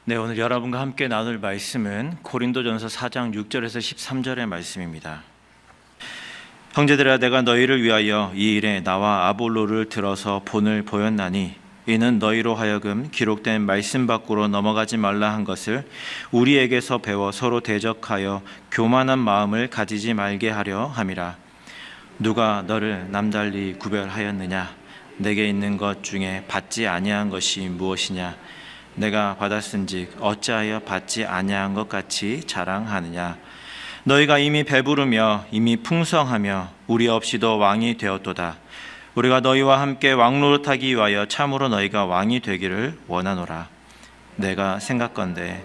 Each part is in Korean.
네, 오늘 여러분과 함께 나눌 말씀은 고린도전서 4장 6절에서 13절의 말씀입니다. 형제들아, 내가 너희를 위하여 이 일에 나와 아볼로를 들어서 본을 보였나니 이는 너희로 하여금 기록된 말씀 밖으로 넘어가지 말라 한 것을 우리에게서 배워 서로 대적하여 교만한 마음을 가지지 말게 하려 함이라. 누가 너를 남달리 구별하였느냐? 내게 있는 것 중에 받지 아니한 것이 무엇이냐? 내가 받았은즉 어찌하여 받지 아니한 것 같이 자랑하느냐? 너희가 이미 배부르며 이미 풍성하며 우리 없이도 왕이 되었도다. 우리가 너희와 함께 왕노릇하기 위하여 참으로 너희가 왕이 되기를 원하노라. 내가 생각건대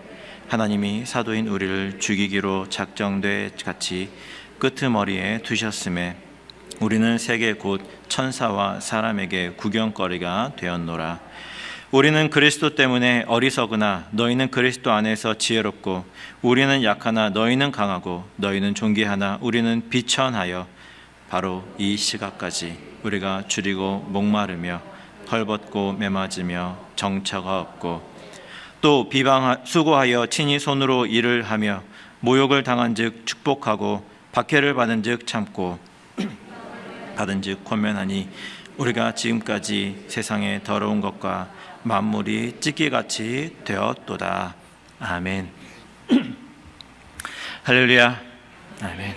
하나님이 사도인 우리를 죽이기로 작정돼 같이 끄트머리에 두셨음에 우리는 세계 곧 천사와 사람에게 구경거리가 되었노라. 우리는 그리스도 때문에 어리석으나 너희는 그리스도 안에서 지혜롭고 우리는 약하나 너희는 강하고 너희는 존귀하나 우리는 비천하여 바로 이 시각까지 우리가 줄이고 목마르며 헐벗고 매맞으며 정처가 없고 또 수고하여 친히 손으로 일을 하며 모욕을 당한즉 축복하고 박해를 받은즉 참고 받은즉 권면하니 우리가 지금까지 세상의 더러운 것과 만물이 찢기같이 되었도다. 아멘. 할렐루야. 아멘.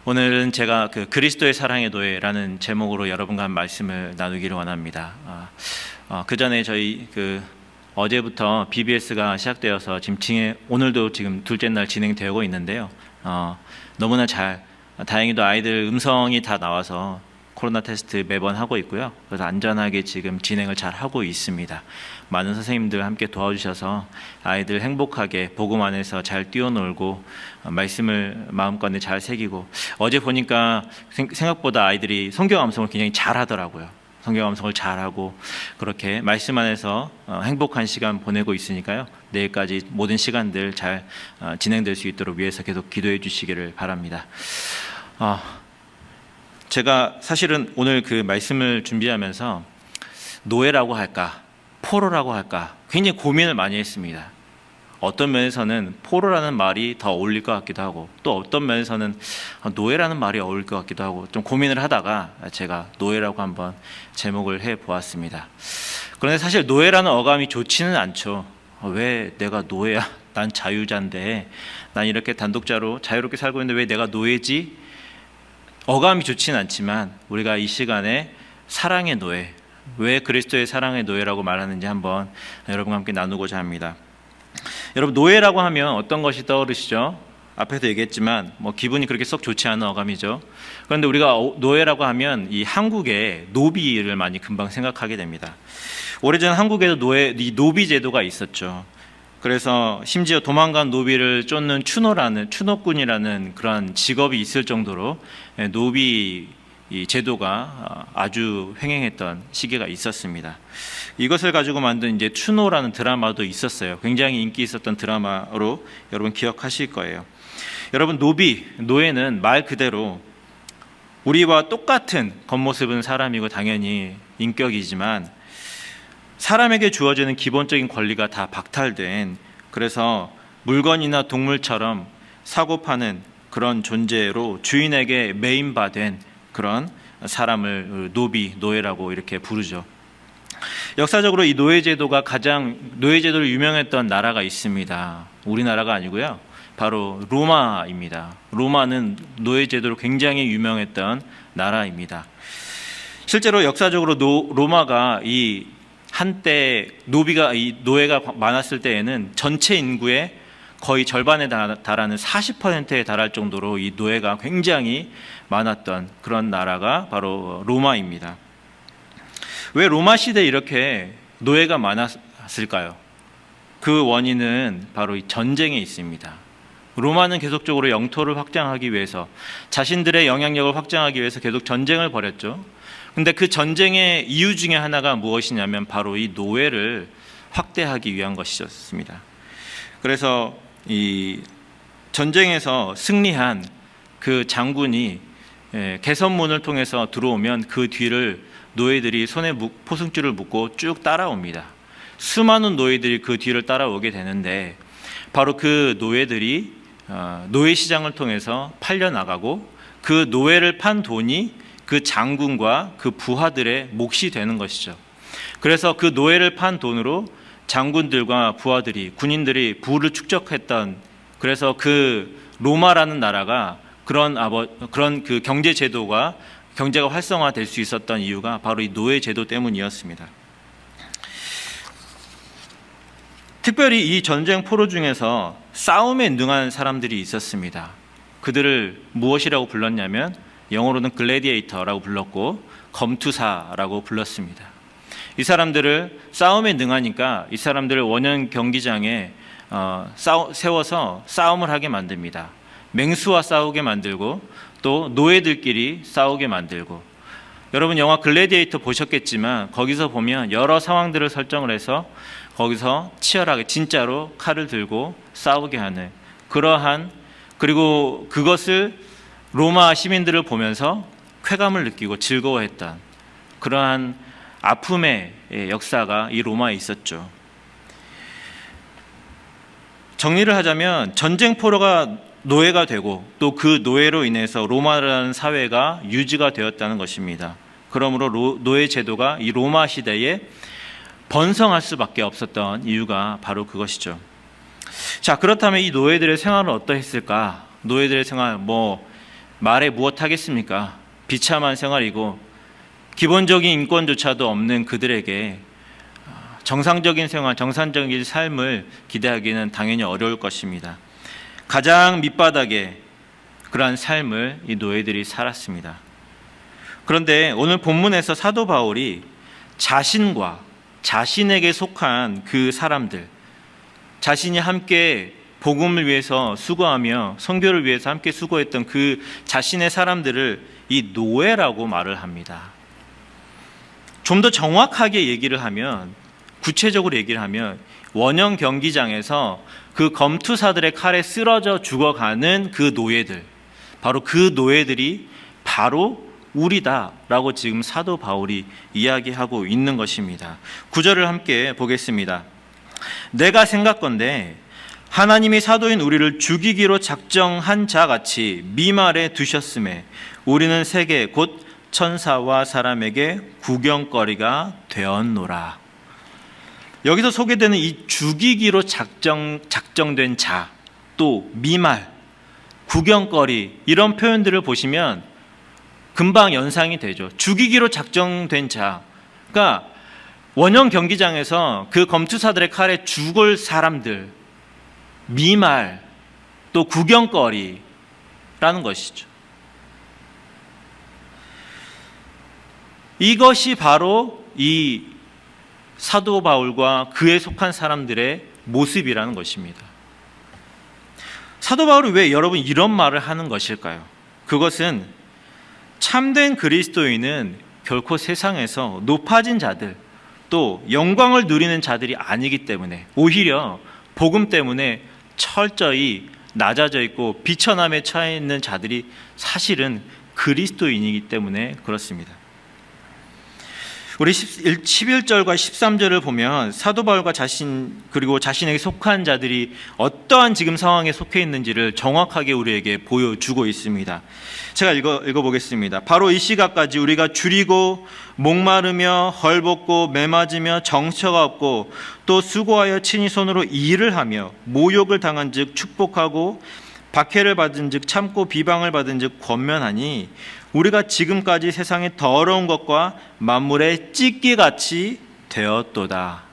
오늘은 제가 그리스도의 사랑의 노예라는 제목으로 여러분과 말씀을 나누기를 원합니다. 그 전에 저희 어제부터 BBS가 시작되어서 오늘도 지금 둘째 날 진행되고 있는데요. 너무나 다행히도 아이들 음성이 다 나와서 코로나 테스트 매번 하고 있고요. 그래서 안전하게 지금 진행을 잘 하고 있습니다. 많은 선생님들 함께 도와주셔서 아이들 행복하게 복음 안에서 잘 뛰어놀고 말씀을 마음가운데 잘 새기고, 어제 보니까 생각보다 아이들이 성경 암송을 굉장히 잘하더라고요. 성경 암송을 잘하고 그렇게 말씀 안에서 행복한 시간 보내고 있으니까요. 내일까지 모든 시간들 잘 진행될 수 있도록 위해서 계속 기도해 주시기를 바랍니다. 제가 사실은 오늘 그 말씀을 준비하면서 노예라고 할까 포로라고 할까 굉장히 고민을 많이 했습니다. 어떤 면에서는 포로라는 말이 더 어울릴 것 같기도 하고, 또 어떤 면에서는 노예라는 말이 어울릴 것 같기도 하고, 좀 고민을 하다가 제가 노예라고 한번 제목을 해보았습니다. 그런데 사실 노예라는 어감이 좋지는 않죠. 왜 내가 노예야? 난 자유자인데, 난 이렇게 단독자로 자유롭게 살고 있는데 왜 내가 노예지? 어감이 좋지는 않지만 우리가 이 시간에 사랑의 노예, 왜 그리스도의 사랑의 노예라고 말하는지 한번 여러분과 함께 나누고자 합니다. 여러분, 노예라고 하면 어떤 것이 떠오르시죠? 앞에서 얘기했지만 기분이 그렇게 썩 좋지 않은 어감이죠. 그런데 우리가 노예라고 하면 이 한국의 노비를 많이 금방 생각하게 됩니다. 오래전 한국에도 이 노비 제도가 있었죠. 그래서 심지어 도망간 노비를 쫓는 추노꾼이라는 그런 직업이 있을 정도로 노비 제도가 아주 횡행했던 시기가 있었습니다. 이것을 가지고 만든 이제 추노라는 드라마도 있었어요. 굉장히 인기 있었던 드라마로 여러분 기억하실 거예요. 여러분, 노예는 말 그대로 우리와 똑같은 겉모습은 사람이고 당연히 인격이지만 사람에게 주어지는 기본적인 권리가 다 박탈된, 그래서 물건이나 동물처럼 사고파는 그런 존재로 주인에게 매인받은 그런 사람을 노예라고 이렇게 부르죠. 역사적으로 이 노예제도를 유명했던 나라가 있습니다. 우리나라가 아니고요. 바로 로마입니다. 로마는 노예제도로 굉장히 유명했던 나라입니다. 실제로 역사적으로 로마가 한때 노예가 많았을 때에는 전체 인구의 거의 절반에 달하는 40%에 달할 정도로 이 노예가 굉장히 많았던 그런 나라가 바로 로마입니다. 왜 로마 시대에 이렇게 노예가 많았을까요? 그 원인은 바로 이 전쟁에 있습니다. 로마는 계속적으로 영토를 확장하기 위해서, 자신들의 영향력을 확장하기 위해서 계속 전쟁을 벌였죠. 근데 그 전쟁의 이유 중에 하나가 무엇이냐면 바로 이 노예를 확대하기 위한 것이었습니다. 그래서 이 전쟁에서 승리한 그 장군이 개선문을 통해서 들어오면 그 뒤를 노예들이 손에 포승줄을 묶고 쭉 따라옵니다. 수많은 노예들이 그 뒤를 따라오게 되는데 바로 그 노예들이 노예 시장을 통해서 팔려나가고 그 노예를 판 돈이 그 장군과 그 부하들의 몫이 되는 것이죠. 그래서 그 노예를 판 돈으로 장군들과 부하들이 군인들이 부를 축적했던, 그래서 그 로마라는 나라가 그런 그 경제가 활성화될 수 있었던 이유가 바로 이 노예 제도 때문이었습니다. 특별히 이 전쟁 포로 중에서 싸움에 능한 사람들이 있었습니다. 그들을 무엇이라고 불렀냐면 영어로는 글래디에이터라고 불렀고 검투사라고 불렀습니다. 이 사람들을 싸움에 능하니까 이 사람들을 원형 경기장에 세워서 싸움을 하게 만듭니다. 맹수와 싸우게 만들고 또 노예들끼리 싸우게 만들고, 여러분 영화 글래디에이터 보셨겠지만 거기서 보면 여러 상황들을 설정을 해서 거기서 치열하게 진짜로 칼을 들고 싸우게 하는 그러한, 그리고 그것을 로마 시민들을 보면서 쾌감을 느끼고 즐거워했던 그러한 아픔의 역사가 이 로마에 있었죠. 정리를 하자면 전쟁 포로가 노예가 되고 또 그 노예로 인해서 로마라는 사회가 유지가 되었다는 것입니다. 그러므로 노예 제도가 이 로마 시대에 번성할 수밖에 없었던 이유가 바로 그것이죠. 자, 그렇다면 이 노예들의 생활은 어떠했을까? 노예들의 생활 말에 무엇 하겠습니까? 비참한 생활이고 기본적인 인권조차도 없는 그들에게 정상적인 생활, 정상적인 삶을 기대하기는 당연히 어려울 것입니다. 가장 밑바닥에 그러한 삶을 이 노예들이 살았습니다. 그런데 오늘 본문에서 사도 바울이 자신과 자신에게 속한 그 사람들, 자신이 함께 복음을 위해서 수고하며 선교를 위해서 함께 수고했던 그 자신의 사람들을 이 노예라고 말을 합니다. 좀 더 정확하게 얘기를 하면, 구체적으로 얘기를 하면 원형 경기장에서 그 검투사들의 칼에 쓰러져 죽어가는 그 노예들, 바로 그 노예들이 바로 우리다라고 지금 사도 바울이 이야기하고 있는 것입니다. 9절을 함께 보겠습니다. 내가 생각건대 하나님이 사도인 우리를 죽이기로 작정한 자같이 미말에 두셨음에 우리는 세계 곧 천사와 사람에게 구경거리가 되었노라. 여기서 소개되는 이 죽이기로 작정된 자, 또 미말, 구경거리, 이런 표현들을 보시면 금방 연상이 되죠. 죽이기로 작정된 자, 그러니까 원형 경기장에서 그 검투사들의 칼에 죽을 사람들, 미말, 또 구경거리라는 것이죠. 이것이 바로 이 사도 바울과 그에 속한 사람들의 모습이라는 것입니다. 사도 바울이 왜 여러분 이런 말을 하는 것일까요? 그것은 참된 그리스도인은 결코 세상에서 높아진 자들, 또 영광을 누리는 자들이 아니기 때문에, 오히려 복음 때문에 철저히 낮아져 있고 비천함에 처해 있는 자들이 사실은 그리스도인이기 때문에 그렇습니다. 우리 11절과 13절을 보면 사도 바울과 그리고 자신에게 속한 자들이 어떠한 지금 상황에 속해 있는지를 정확하게 우리에게 보여주고 있습니다. 제가 읽어보겠습니다. 바로 이 시각까지 우리가 줄이고 목마르며 헐벗고 매맞으며 정처가 없고 또 수고하여 친히 손으로 일을 하며 모욕을 당한 즉 축복하고 박해를 받은 즉 참고 비방을 받은 즉 권면하니 우리가 지금까지 세상의 더러운 것과 만물의 찢기같이 되었도다.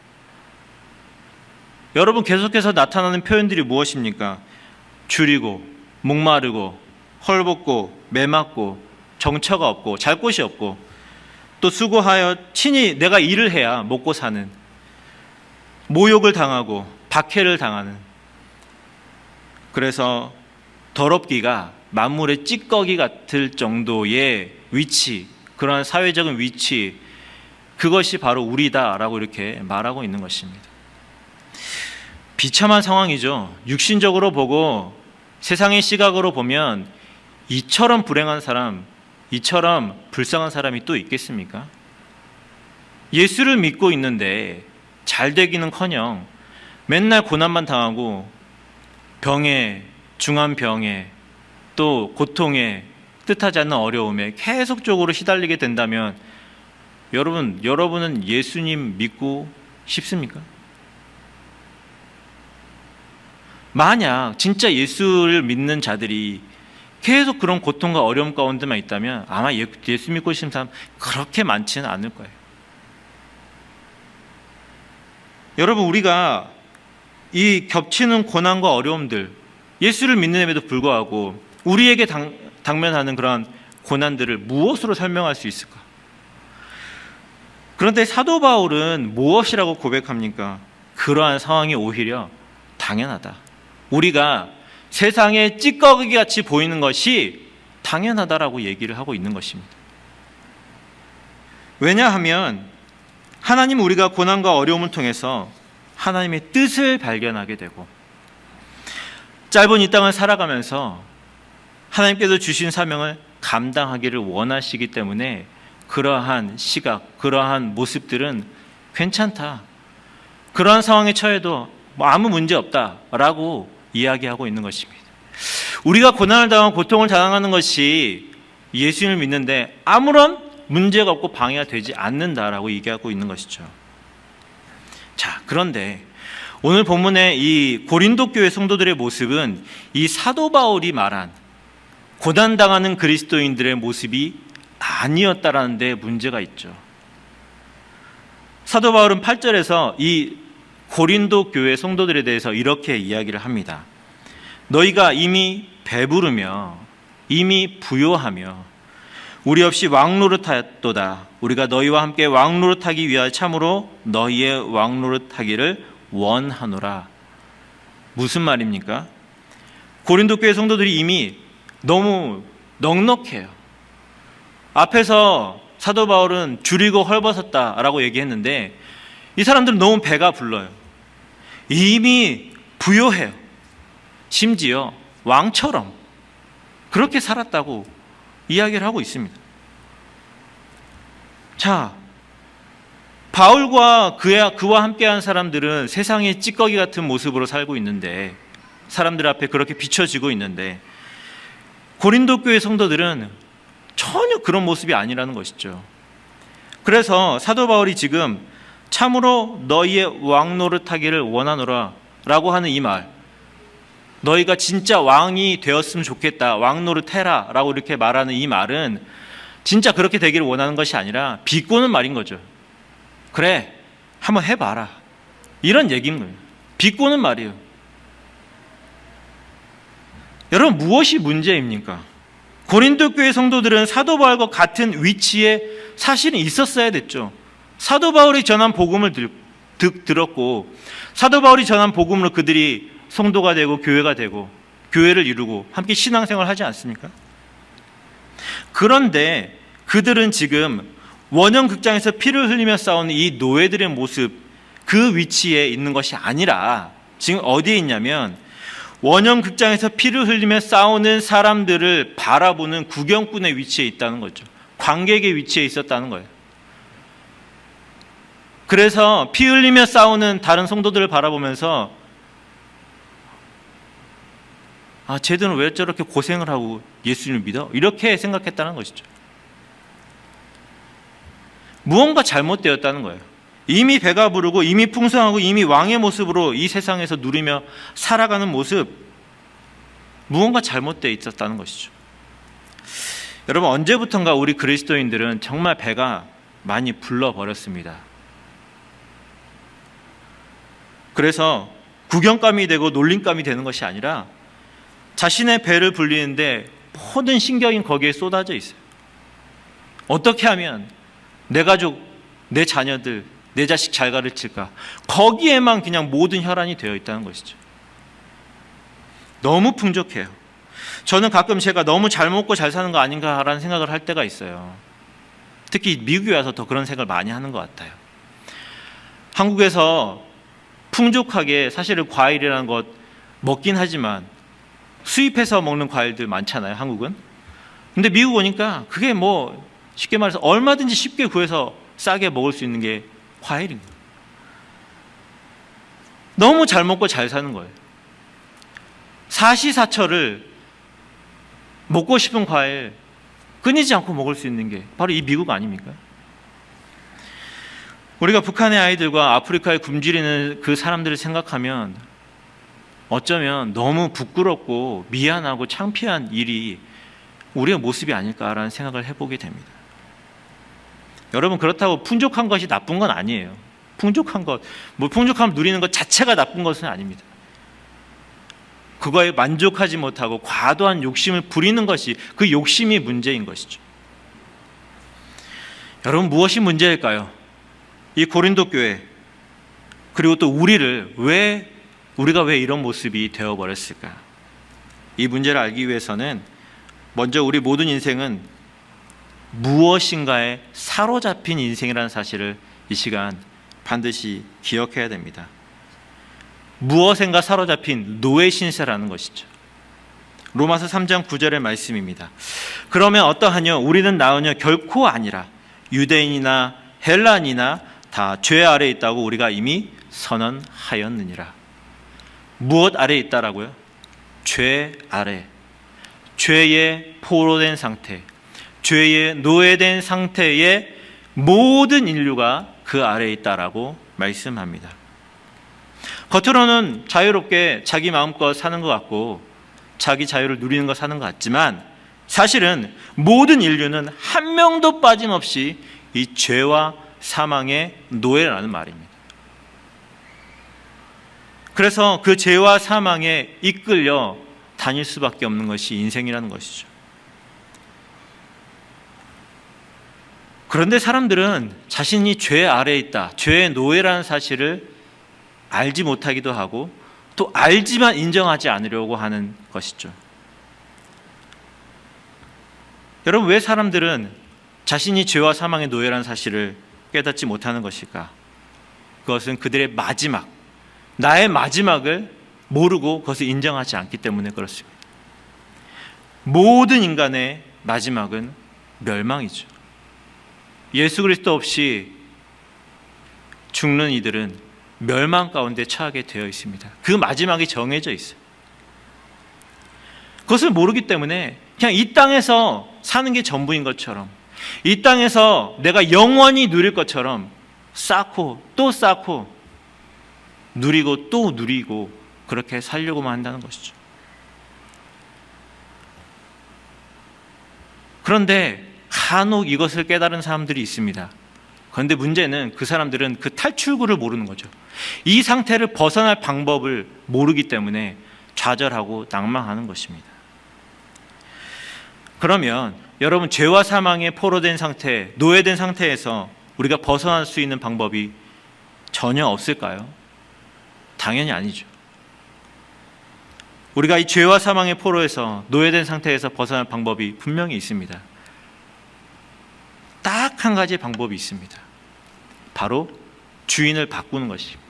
여러분, 계속해서 나타나는 표현들이 무엇입니까? 줄이고 목마르고 헐벗고 매맞고 정처가 없고 잘 곳이 없고 또 수고하여 친히 내가 일을 해야 먹고 사는, 모욕을 당하고 박해를 당하는, 그래서 더럽기가 만물의 찌꺼기 같을 정도의 위치, 그러한 사회적인 위치, 그것이 바로 우리다라고 이렇게 말하고 있는 것입니다. 비참한 상황이죠. 육신적으로 보고 세상의 시각으로 보면 이처럼 불행한 사람, 이처럼 불쌍한 사람이 또 있겠습니까? 예수를 믿고 있는데 잘 되기는커녕 맨날 고난만 당하고 병에, 중한 병에, 또 고통에, 뜻하지 않는 어려움에 계속적으로 시달리게 된다면 여러분은 예수님 믿고 싶습니까? 만약 진짜 예수를 믿는 자들이 계속 그런 고통과 어려움 가운데만 있다면 아마 예수 믿고 싶은 사람 그렇게 많지는 않을 거예요. 여러분, 우리가 이 겹치는 고난과 어려움들, 예수를 믿는데도 불구하고 우리에게 당면하는 그런 고난들을 무엇으로 설명할 수 있을까? 그런데 사도 바울은 무엇이라고 고백합니까? 그러한 상황이 오히려 당연하다. 우리가 세상에 찌꺼기 같이 보이는 것이 당연하다라고 얘기를 하고 있는 것입니다. 왜냐하면 하나님, 우리가 고난과 어려움을 통해서 하나님의 뜻을 발견하게 되고 짧은 이 땅을 살아가면서 하나님께서 주신 사명을 감당하기를 원하시기 때문에 그러한 시각, 그러한 모습들은 괜찮다. 그러한 상황에 처해도 아무 문제 없다라고 이야기하고 있는 것입니다. 우리가 고난을 당하고 고통을 당하는 것이 예수님을 믿는데 아무런 문제가 없고 방해가 되지 않는다라고 얘기하고 있는 것이죠. 자, 그런데 오늘 본문의 이 고린도 교회 성도들의 모습은 이 사도 바울이 말한 고난당하는 그리스도인들의 모습이 아니었다라는 데 문제가 있죠. 사도 바울은 8절에서 이 고린도 교회 성도들에 대해서 이렇게 이야기를 합니다. 너희가 이미 배부르며 이미 부요하며 우리 없이 왕노릇하였도다. 우리가 너희와 함께 왕노릇하기 위하여 참으로 너희의 왕노릇하기를 원하노라. 무슨 말입니까? 고린도 교회 성도들이 이미 너무 넉넉해요. 앞에서 사도 바울은 줄이고 헐벗었다라고 얘기했는데 이 사람들은 너무 배가 불러요. 이미 부요해요. 심지어 왕처럼 그렇게 살았다고 이야기를 하고 있습니다. 자, 바울과 그와 함께한 사람들은 세상의 찌꺼기 같은 모습으로 살고 있는데, 사람들 앞에 그렇게 비춰지고 있는데, 고린도 교회 성도들은 전혀 그런 모습이 아니라는 것이죠. 그래서 사도 바울이 지금 참으로 너희의 왕노릇하기를 원하노라 라고 하는 이 말, 너희가 진짜 왕이 되었으면 좋겠다, 왕노릇해라 라고 이렇게 말하는 이 말은 진짜 그렇게 되기를 원하는 것이 아니라 비꼬는 말인 거죠. 그래, 한번 해봐라, 이런 얘기인 거예요. 비꼬는 말이에요. 여러분, 무엇이 문제입니까? 고린도 교회 성도들은 사도 바울과 같은 위치에 사실은 있었어야 됐죠. 사도 바울이 전한 복음을 들었고, 사도 바울이 전한 복음으로 그들이 성도가 되고 교회가 되고 교회를 이루고 함께 신앙생활을 하지 않습니까? 그런데 그들은 지금 원형 극장에서 피를 흘리며 싸우는 이 노예들의 모습, 그 위치에 있는 것이 아니라 지금 어디에 있냐면 원형 극장에서 피를 흘리며 싸우는 사람들을 바라보는 구경꾼의 위치에 있다는 거죠. 관객의 위치에 있었다는 거예요. 그래서 피 흘리며 싸우는 다른 성도들을 바라보면서 쟤들은 왜 저렇게 고생을 하고 예수님을 믿어? 이렇게 생각했다는 것이죠. 무언가 잘못되었다는 거예요. 이미 배가 부르고 이미 풍성하고 이미 왕의 모습으로 이 세상에서 누리며 살아가는 모습, 무언가 잘못되어 있었다는 것이죠. 여러분, 언제부턴가 우리 그리스도인들은 정말 배가 많이 불러버렸습니다. 그래서 구경감이 되고 놀림감이 되는 것이 아니라 자신의 배를 불리는데 모든 신경이 거기에 쏟아져 있어요. 어떻게 하면 내 가족, 내 자녀들, 내 자식 잘 가르칠까? 거기에만 그냥 모든 혈안이 되어 있다는 것이죠. 너무 풍족해요. 저는 가끔 제가 너무 잘 먹고 잘 사는 거 아닌가라는 생각을 할 때가 있어요. 특히 미국에 와서 더 그런 생각을 많이 하는 것 같아요. 한국에서 풍족하게 사실은 과일이라는 것 먹긴 하지만 수입해서 먹는 과일들 많잖아요, 한국은. 근데 미국 오니까 그게 쉽게 말해서 얼마든지 쉽게 구해서 싸게 먹을 수 있는 게 과일인 거예요. 너무 잘 먹고 잘 사는 거예요. 사시사철을 먹고 싶은 과일 끊이지 않고 먹을 수 있는 게 바로 이 미국 아닙니까? 우리가 북한의 아이들과 아프리카에 굶주리는 그 사람들을 생각하면 어쩌면 너무 부끄럽고 미안하고 창피한 일이 우리의 모습이 아닐까라는 생각을 해보게 됩니다. 여러분, 그렇다고 풍족한 것이 나쁜 건 아니에요. 풍족한 것, 풍족함을 누리는 것 자체가 나쁜 것은 아닙니다. 그거에 만족하지 못하고 과도한 욕심을 부리는 것이, 그 욕심이 문제인 것이죠. 여러분, 무엇이 문제일까요? 이 고린도 교회, 그리고 또 우리가 왜 이런 모습이 되어버렸을까? 이 문제를 알기 위해서는 먼저 우리 모든 인생은 무엇인가에 사로잡힌 인생이라는 사실을 이 시간 반드시 기억해야 됩니다. 무엇인가 사로잡힌 노예 신세라는 것이죠. 로마서 3장 9절의 말씀입니다. 그러면 어떠하뇨? 우리는 나으뇨? 결코 아니라 유대인이나 헬라인이나 다 죄 아래에 있다고 우리가 이미 선언하였느니라. 무엇 아래에 있다라고요? 죄 아래. 죄에 포로된 상태, 죄에 노예된 상태의 모든 인류가 그 아래에 있다라고 말씀합니다. 겉으로는 자유롭게 자기 마음껏 사는 것 같고 자기 자유를 누리는 것 사는 것 같지만 사실은 모든 인류는 한 명도 빠짐없이 이 죄와 사망의 노예라는 말입니다. 그래서 그 죄와 사망에 이끌려 다닐 수밖에 없는 것이 인생이라는 것이죠. 그런데 사람들은 자신이 죄 아래에 있다, 죄의 노예라는 사실을 알지 못하기도 하고 또 알지만 인정하지 않으려고 하는 것이죠. 여러분, 왜 사람들은 자신이 죄와 사망의 노예라는 사실을 깨닫지 못하는 것일까? 그것은 그들의 마지막, 나의 마지막을 모르고 그것을 인정하지 않기 때문에 그렇습니다. 모든 인간의 마지막은 멸망이죠. 예수 그리스도 없이 죽는 이들은 멸망 가운데 처하게 되어 있습니다. 그 마지막이 정해져 있어요. 그것을 모르기 때문에 그냥 이 땅에서 사는 게 전부인 것처럼, 이 땅에서 내가 영원히 누릴 것처럼 쌓고 또 쌓고 누리고 또 누리고 그렇게 살려고만 한다는 것이죠. 그런데 간혹 이것을 깨달은 사람들이 있습니다. 그런데 문제는 그 사람들은 그 탈출구를 모르는 거죠. 이 상태를 벗어날 방법을 모르기 때문에 좌절하고 낭망하는 것입니다. 그러면 여러분, 죄와 사망에 포로된 상태, 노예된 상태에서 우리가 벗어날 수 있는 방법이 전혀 없을까요? 당연히 아니죠. 우리가 이 죄와 사망의 포로에서, 노예된 상태에서 벗어날 방법이 분명히 있습니다. 딱 한 가지 방법이 있습니다. 바로 주인을 바꾸는 것입니다.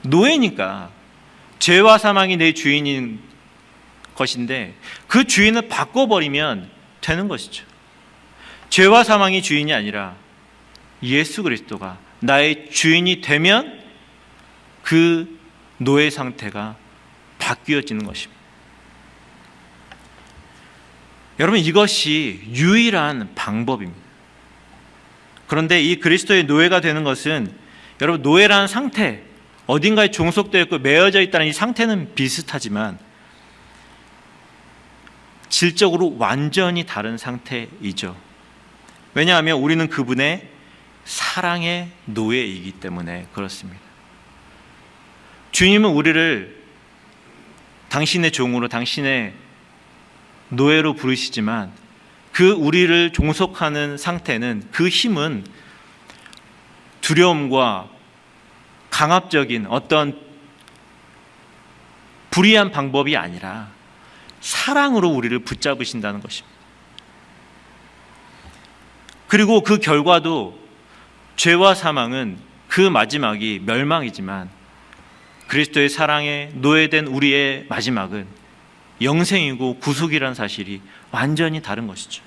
노예니까 죄와 사망이 내 주인인 것인데 그 주인을 바꿔버리면 되는 것이죠. 죄와 사망이 주인이 아니라 예수 그리스도가 나의 주인이 되면 그 노예 상태가 바뀌어지는 것입니다. 여러분, 이것이 유일한 방법입니다. 그런데 이 그리스도의 노예가 되는 것은, 여러분, 노예라는 상태, 어딘가에 종속되어 있고 매어져 있다는 이 상태는 비슷하지만 질적으로 완전히 다른 상태이죠. 왜냐하면 우리는 그분의 사랑의 노예이기 때문에 그렇습니다. 주님은 우리를 당신의 종으로, 당신의 노예로 부르시지만 그 우리를 종속하는 상태는, 그 힘은 두려움과 강압적인 어떤 불의한 방법이 아니라 사랑으로 우리를 붙잡으신다는 것입니다. 그리고 그 결과도 죄와 사망은 그 마지막이 멸망이지만 그리스도의 사랑에 노예된 우리의 마지막은 영생이고 구속이라는 사실이 완전히 다른 것이죠.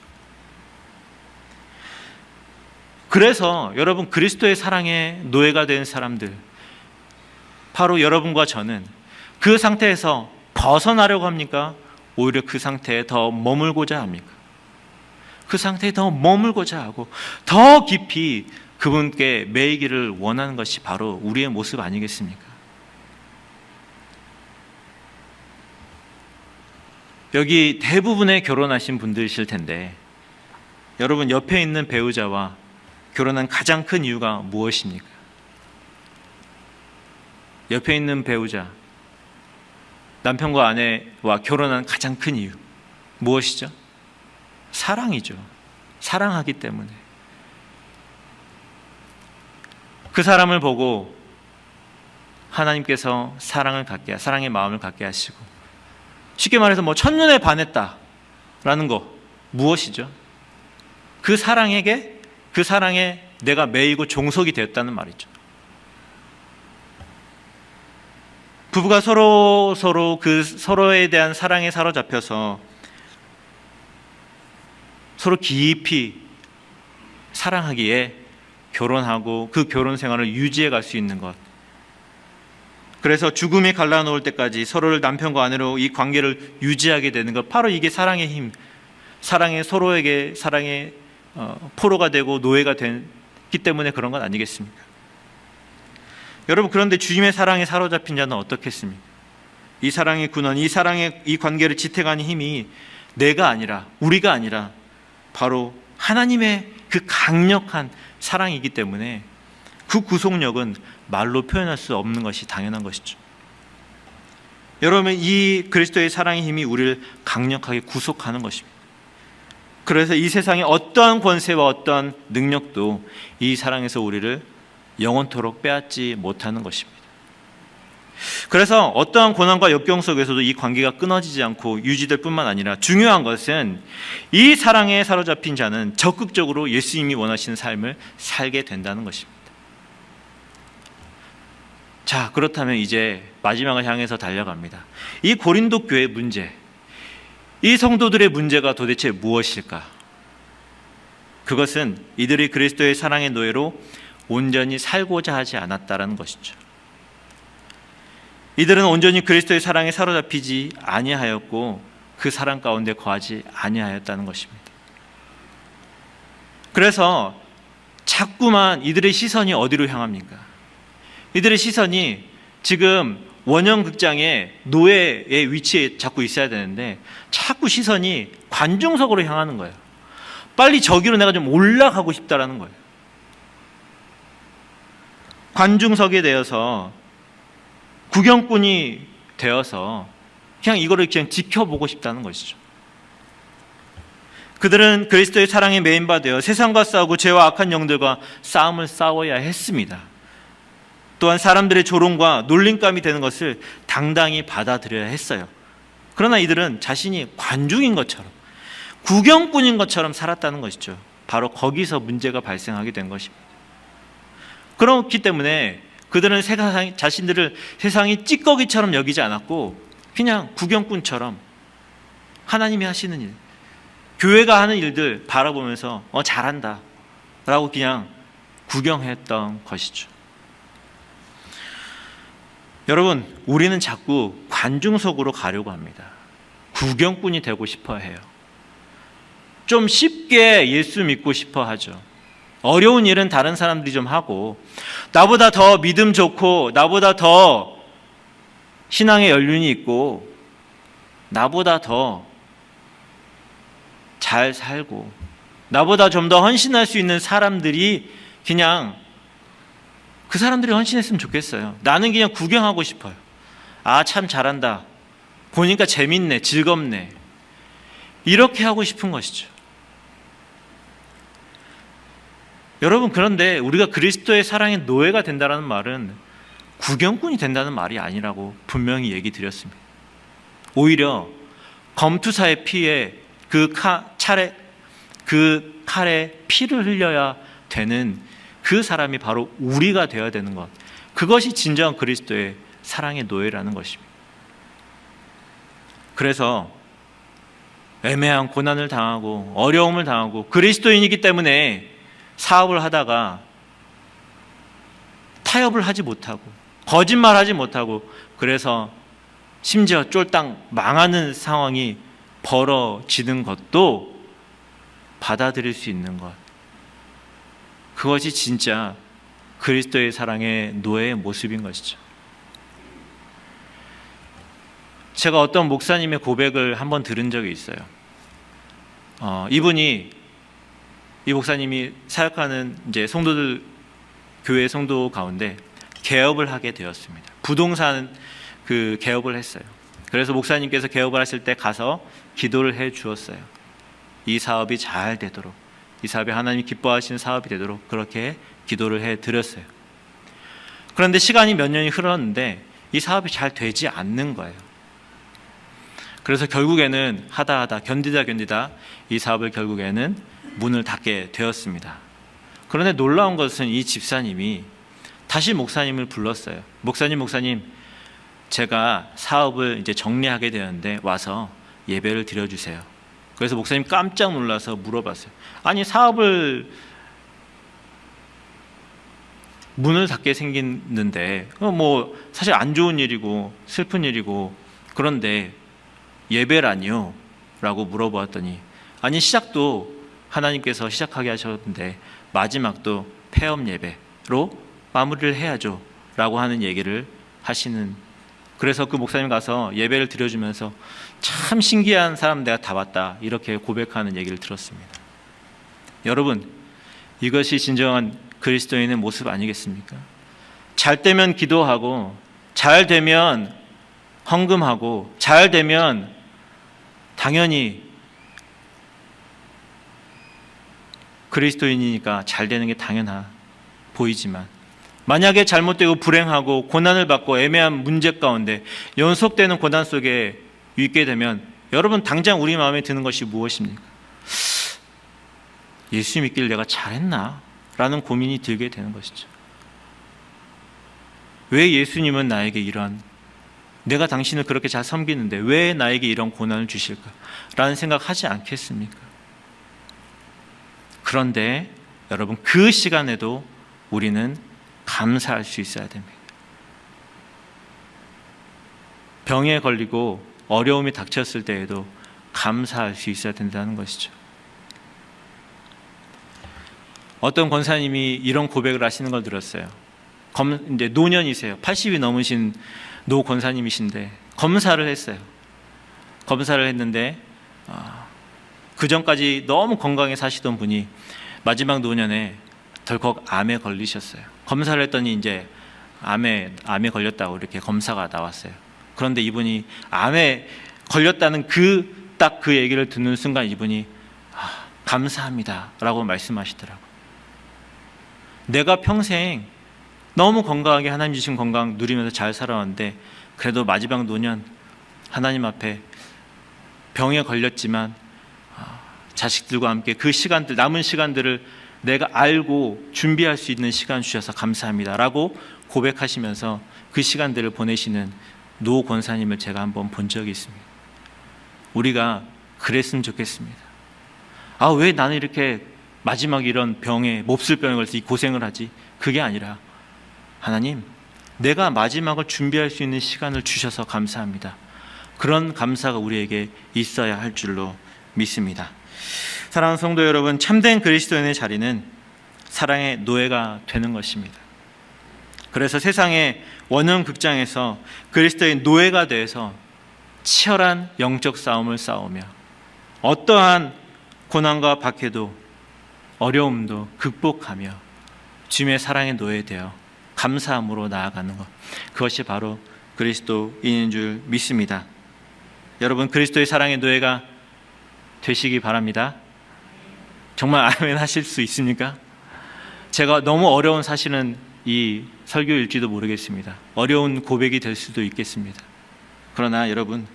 그래서 여러분, 그리스도의 사랑에 노예가 된 사람들, 바로 여러분과 저는 그 상태에서 벗어나려고 합니까? 오히려 그 상태에 더 머물고자 합니까? 그 상태에 더 머물고자 하고 더 깊이 그분께 매이기를 원하는 것이 바로 우리의 모습 아니겠습니까? 여기 대부분의 결혼하신 분들이실 텐데 여러분 옆에 있는 배우자와 결혼한 가장 큰 이유가 무엇입니까? 옆에 있는 배우자, 남편과 아내와 결혼한 가장 큰 이유 무엇이죠? 사랑이죠. 사랑하기 때문에. 그 사람을 보고 하나님께서 사랑의 마음을 갖게 하시고, 쉽게 말해서 첫눈에 반했다라는 거 무엇이죠? 그 사랑에 내가 매이고 종속이 되었다는 말이죠. 부부가 서로에 대한 사랑에 사로잡혀서 서로 깊이 사랑하기에 결혼하고 그 결혼 생활을 유지해 갈 수 있는 것. 그래서 죽음이 갈라놓을 때까지 서로를 남편과 아내로 이 관계를 유지하게 되는 것, 바로 이게 사랑의 힘, 서로에게 사랑의 포로가 되고 노예가 됐기 때문에 그런 것 아니겠습니까? 여러분, 그런데 주님의 사랑에 사로잡힌 자는 어떻겠습니까? 이 사랑의 근원, 이 관계를 지탱하는 힘이 내가 아니라, 우리가 아니라 바로 하나님의 그 강력한 사랑이기 때문에 그 구속력은 말로 표현할 수 없는 것이 당연한 것이죠. 여러분, 이 그리스도의 사랑의 힘이 우리를 강력하게 구속하는 것입니다. 그래서 이 세상의 어떠한 권세와 어떠한 능력도 이 사랑에서 우리를 영원토록 빼앗지 못하는 것입니다. 그래서 어떠한 고난과 역경 속에서도 이 관계가 끊어지지 않고 유지될 뿐만 아니라 중요한 것은 이 사랑에 사로잡힌 자는 적극적으로 예수님이 원하시는 삶을 살게 된다는 것입니다. 자, 그렇다면 이제 마지막을 향해서 달려갑니다. 이 고린도 교회 문제, 이 성도들의 문제가 도대체 무엇일까? 그것은 이들이 그리스도의 사랑의 노예로 온전히 살고자 하지 않았다라는 것이죠. 이들은 온전히 그리스도의 사랑에 사로잡히지 아니하였고 그 사랑 가운데 거하지 아니하였다는 것입니다. 그래서 자꾸만 이들의 시선이 어디로 향합니까? 이들의 시선이 지금 원형극장의 노예의 위치에 자꾸 있어야 되는데 자꾸 시선이 관중석으로 향하는 거예요. 빨리 저기로 내가 좀 올라가고 싶다라는 거예요. 관중석에 대해서 구경꾼이 되어서 그냥 이거를 그냥 지켜보고 싶다는 것이죠. 그들은 그리스도의 사랑에 매인받아 세상과 싸우고 죄와 악한 영들과 싸움을 싸워야 했습니다. 또한 사람들의 조롱과 놀림감이 되는 것을 당당히 받아들여야 했어요. 그러나 이들은 자신이 관중인 것처럼, 구경꾼인 것처럼 살았다는 것이죠. 바로 거기서 문제가 발생하게 된 것입니다. 그렇기 때문에 그들은 자신들을 세상이 찌꺼기처럼 여기지 않았고 그냥 구경꾼처럼 하나님이 하시는 일, 교회가 하는 일들 바라보면서 잘한다 라고 그냥 구경했던 것이죠. 여러분, 우리는 자꾸 관중석으로 가려고 합니다. 구경꾼이 되고 싶어 해요. 좀 쉽게 예수 믿고 싶어 하죠. 어려운 일은 다른 사람들이 좀 하고, 나보다 더 믿음 좋고, 나보다 더 신앙의 연륜이 있고, 나보다 더 잘 살고, 나보다 좀 더 헌신할 수 있는 사람들이 그냥 그 사람들이 헌신했으면 좋겠어요. 나는 그냥 구경하고 싶어요. 아, 참 잘한다. 보니까 재밌네, 즐겁네. 이렇게 하고 싶은 것이죠. 여러분, 그런데 우리가 그리스도의 사랑의 노예가 된다는 말은 구경꾼이 된다는 말이 아니라고 분명히 얘기 드렸습니다. 오히려 검투사의 피에 그 칼에 피를 흘려야 되는 그 사람이 바로 우리가 되어야 되는 것, 그것이 진정한 그리스도의 사랑의 노예라는 것입니다. 그래서 애매한 고난을 당하고 어려움을 당하고 그리스도인이기 때문에 사업을 하다가 타협을 하지 못하고 거짓말하지 못하고, 그래서 심지어 쫄딱 망하는 상황이 벌어지는 것도 받아들일 수 있는 것, 그것이 진짜 그리스도의 사랑의 노예의 모습인 것이죠. 제가 어떤 목사님의 고백을 한번 들은 적이 있어요. 이 목사님이 사역하는 이제 성도들, 교회 성도 가운데 개업을 하게 되었습니다. 부동산 그 개업을 했어요. 그래서 목사님께서 개업을 하실 때 가서 기도를 해 주었어요. 이 사업이 잘 되도록, 이 사업이 하나님 기뻐하시는 사업이 되도록 그렇게 기도를 해 드렸어요. 그런데 시간이 몇 년이 흘렀는데 이 사업이 잘 되지 않는 거예요. 그래서 결국에는 하다 견디다 이 사업을 결국에는 문을 닫게 되었습니다. 그런데 놀라운 것은 이 집사님이 다시 목사님을 불렀어요. 목사님, 제가 사업을 이제 정리하게 되었는데 와서 예배를 드려주세요. 그래서 목사님 깜짝 놀라서 물어봤어요. 아니, 사업을 문을 닫게 생겼는데 뭐 사실 안 좋은 일이고 슬픈 일이고, 그런데 예배라니요? 라고 물어보았더니, 아니, 시작도 하나님께서 시작하게 하셨는데 마지막도 폐업 예배로 마무리를 해야죠 라고 하는 얘기를 하시는, 그래서 그 목사님 가서 예배를 드려주면서 참 신기한 사람 내가 다 봤다, 이렇게 고백하는 얘기를 들었습니다. 여러분, 이것이 진정한 그리스도인의 모습 아니겠습니까? 잘 되면 기도하고, 잘 되면 헌금하고, 잘 되면 당연히 그리스도인이니까 잘 되는 게 당연하 보이지만, 만약에 잘못되고 불행하고 고난을 받고 애매한 문제 가운데 연속되는 고난 속에 있게 되면, 여러분 당장 우리 마음에 드는 것이 무엇입니까? 예수 믿기를 내가 잘했나? 라는 고민이 들게 되는 것이죠. 왜 예수님은 나에게 이러한, 내가 당신을 그렇게 잘 섬기는데 왜 나에게 이런 고난을 주실까? 라는 생각하지 않겠습니까? 그런데 여러분, 그 시간에도 우리는 감사할 수 있어야 됩니다. 병에 걸리고 어려움이 닥쳤을 때에도 감사할 수 있어야 된다는 것이죠. 어떤 권사님이 이런 고백을 하시는 걸 들었어요. 이제 노년이세요. 80이 넘으신 노 권사님이신데 검사를 했어요. 검사를 했는데 그 전까지 너무 건강히 사시던 분이 마지막 노년에 덜컥 암에 걸리셨어요. 검사를 했더니 이제 암에 걸렸다고 이렇게 검사가 나왔어요. 그런데 이분이 암에 걸렸다는 딱 그 얘기를 듣는 순간 이분이 감사합니다 라고 말씀하시더라고요. 내가 평생 너무 건강하게 하나님 주신 건강 누리면서 잘 살아왔는데, 그래도 마지막 노년 하나님 앞에 병에 걸렸지만 자식들과 함께 그 시간들, 남은 시간들을 내가 알고 준비할 수 있는 시간 주셔서 감사합니다 라고 고백하시면서 그 시간들을 보내시는 노 권사님을 제가 한번 본 적이 있습니다. 우리가 그랬으면 좋겠습니다. 왜 나는 이렇게 마지막 이런 병에, 몹쓸 병에 걸려서 이 고생을 하지? 그게 아니라, 하나님, 내가 마지막을 준비할 수 있는 시간을 주셔서 감사합니다. 그런 감사가 우리에게 있어야 할 줄로 믿습니다. 사랑하는 성도 여러분, 참된 그리스도인의 자리는 사랑의 노예가 되는 것입니다. 그래서 세상의 원형 극장에서 그리스도의 노예가 돼서 치열한 영적 싸움을 싸우며 어떠한 고난과 박해도 어려움도 극복하며 주님의 사랑의 노예되어 감사함으로 나아가는 것, 그것이 바로 그리스도인인 줄 믿습니다. 여러분, 그리스도의 사랑의 노예가 되시기 바랍니다. 정말 아멘 하실 수 있습니까? 제가 너무 어려운 사실은 이 설교일지도 모르겠습니다. 어려운 고백이 될 수도 있겠습니다. 그러나 여러분,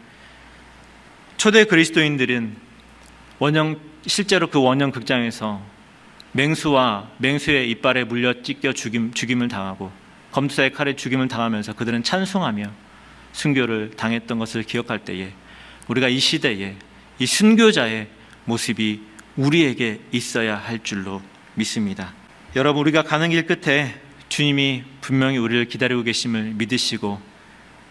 초대 그리스도인들은 실제로 그 원형 극장에서 맹수의 이빨에 물려 찢겨 죽임을 당하고 검투사의 칼에 죽임을 당하면서 그들은 찬송하며 순교를 당했던 것을 기억할 때에, 우리가 이 시대에 이 순교자의 모습이 우리에게 있어야 할 줄로 믿습니다. 여러분, 우리가 가는 길 끝에 주님이 분명히 우리를 기다리고 계심을 믿으시고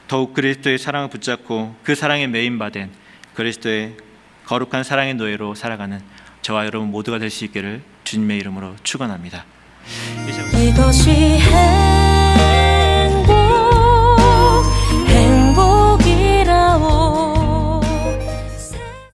더욱 그리스도의 사랑을 붙잡고 그 사랑에 매인받은 그리스도의 거룩한 사랑의 노예로 살아가는 저와 여러분 모두가 될 수 있기를 주님의 이름으로 축원합니다. 이것이